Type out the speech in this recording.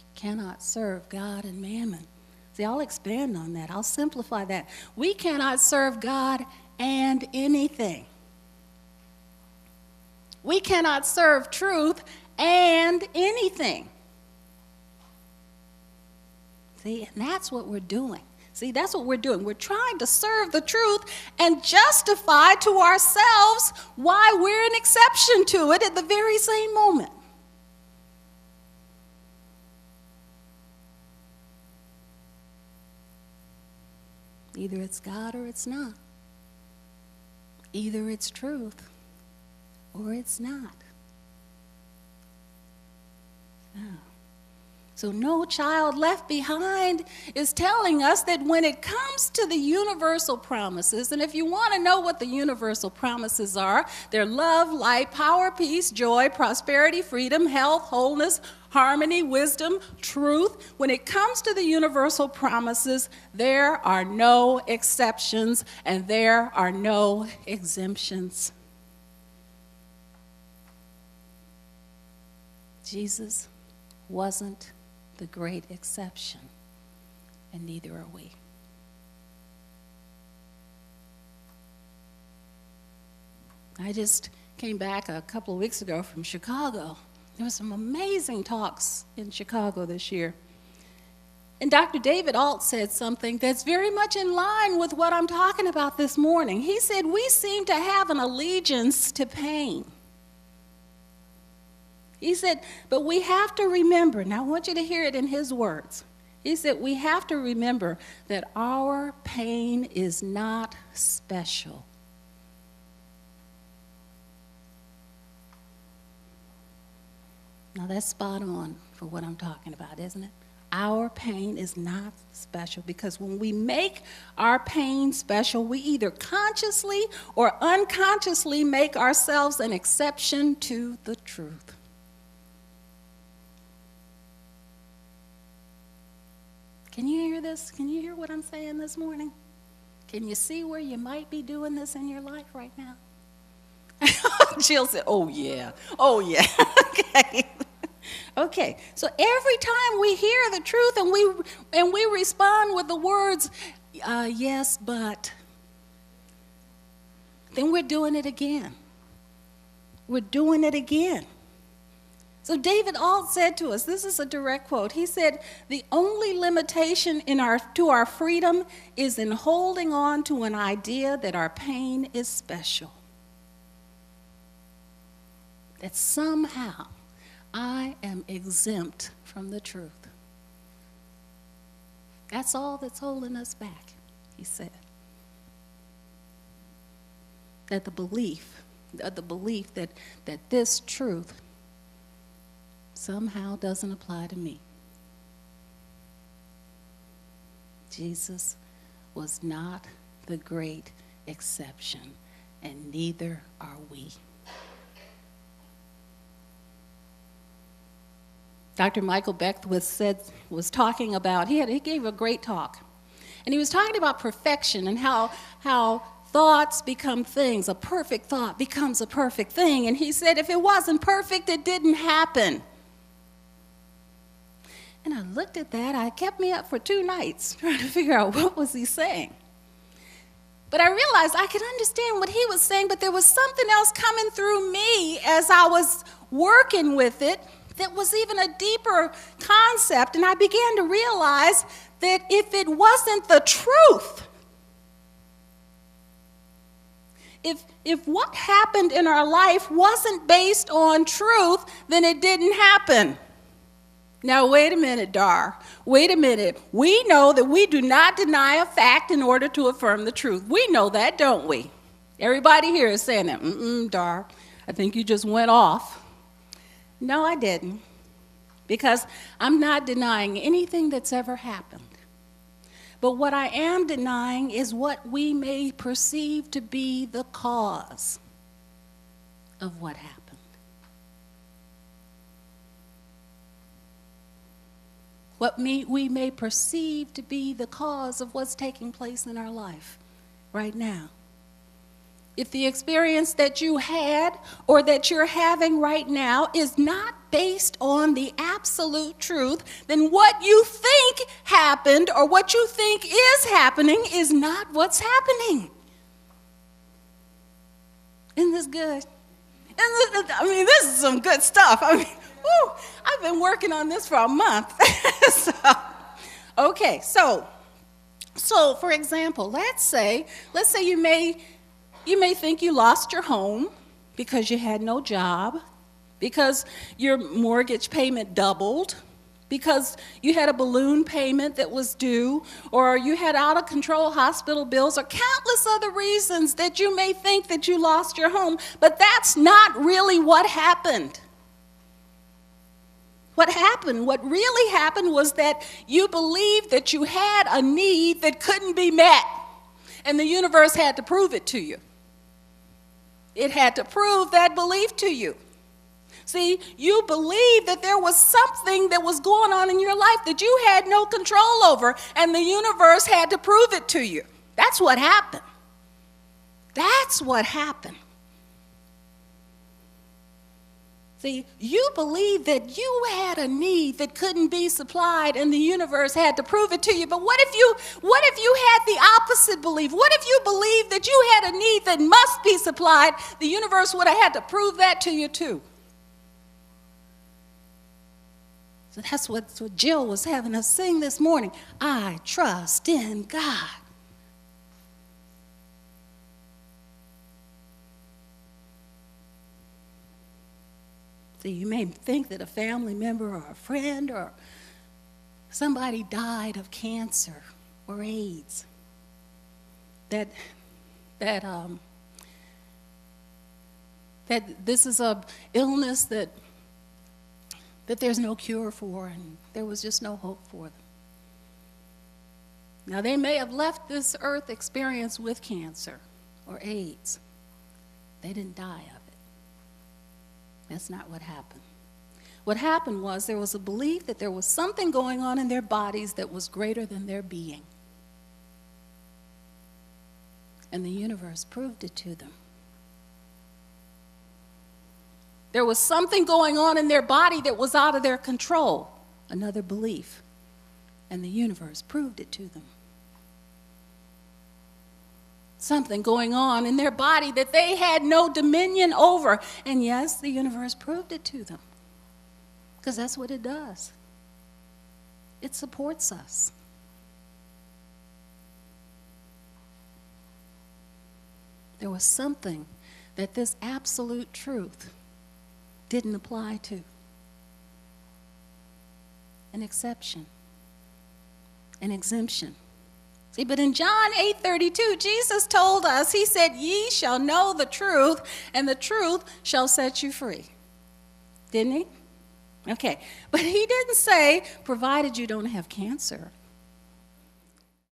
You cannot serve God and mammon. See, I'll expand on that. I'll simplify that. We cannot serve God and anything. We cannot serve truth and anything. See, and that's what we're doing. See, that's what we're doing. We're trying to serve the truth and justify to ourselves why we're an exception to it at the very same moment. Either it's God or it's not. Either it's truth or it's not. No. So No Child Left Behind is telling us that when it comes to the universal promises, and if you want to know what the universal promises are, they're love, light, power, peace, joy, prosperity, freedom, health, wholeness, harmony, wisdom, truth. When it comes to the universal promises, there are no exceptions and there are no exemptions. Jesus wasn't the great exception, and neither are we. I just came back a couple of weeks ago from Chicago. There were some amazing talks in Chicago this year. And Dr. David Alt said something that's very much in line with what I'm talking about this morning. He said, we seem to have an allegiance to pain. He said, but we have to remember, now I want you to hear it in his words. He said, we have to remember that our pain is not special. Now that's spot on for what I'm talking about, isn't it? Our pain is not special, because when we make our pain special, we either consciously or unconsciously make ourselves an exception to the truth. Can you hear this? Can you hear what I'm saying this morning? Can you see where you might be doing this in your life right now? Jill said, oh yeah, okay. Okay, so every time we hear the truth and we respond with the words, yes, but, then we're doing it again. We're doing it again. So David Alt said to us, this is a direct quote, he said, the only limitation to our freedom is in holding on to an idea that our pain is special. That somehow I am exempt from the truth. That's all that's holding us back, he said. That the belief that this truth somehow doesn't apply to me. Jesus was not the great exception, and neither are we. Dr. Michael Beckwith was talking about, he gave a great talk, and he was talking about perfection and how thoughts become things. A perfect thought becomes a perfect thing. And he said, if it wasn't perfect, it didn't happen. And I looked at that. It kept me up for 2 nights trying to figure out what was he saying. But I realized I could understand what he was saying, but there was something else coming through me as I was working with it that was even a deeper concept. And I began to realize that if it wasn't the truth, if what happened in our life wasn't based on truth, then it didn't happen. Now, wait a minute, Dar. Wait a minute. We know that we do not deny a fact in order to affirm the truth. We know that, don't we? Everybody here is saying that. Dar, I think you just went off. No, I didn't. Because I'm not denying anything that's ever happened. But what I am denying is what we may perceive to be the cause of what happened. What we may perceive to be the cause of what's taking place in our life right now. If the experience that you had or that you're having right now is not based on the absolute truth, then what you think happened or what you think is happening is not what's happening. Isn't this good? This is some good stuff. I've been working on this for a month. So for example, let's say you may think you lost your home because you had no job, because your mortgage payment doubled, because you had a balloon payment that was due, or you had out-of-control hospital bills, or countless other reasons that you may think that you lost your home. But that's not really what happened. What really happened was that you believed that you had a need that couldn't be met, and the universe had to prove it to you. It had to prove that belief to you. See, you believed that there was something that was going on in your life that you had no control over, and the universe had to prove it to you. That's what happened. That's what happened. See, you believed that you had a need that couldn't be supplied, and the universe had to prove it to you. But what if you had the opposite belief? What if you believed that you had a need that must be supplied? The universe would have had to prove that to you too. So that's what Jill was having us sing this morning. I trust in God. So you may think that a family member or a friend or somebody died of cancer or AIDS. That this is a illness that there's no cure for, and there was just no hope for them. Now, they may have left this earth experience with cancer or AIDS. They didn't die of it. That's not what happened. What happened was there was a belief that there was something going on in their bodies that was greater than their being. And the universe proved it to them. There was something going on in their body that was out of their control, another belief, and the universe proved it to them. Something going on in their body that they had no dominion over, and yes, the universe proved it to them, because that's what it does. It supports us. There was something that this absolute truth didn't apply to. An exception, an exemption. See, but in John 8:32, Jesus told us, he said, ye shall know the truth, and the truth shall set you free. Didn't he? Okay, but he didn't say, provided you don't have cancer.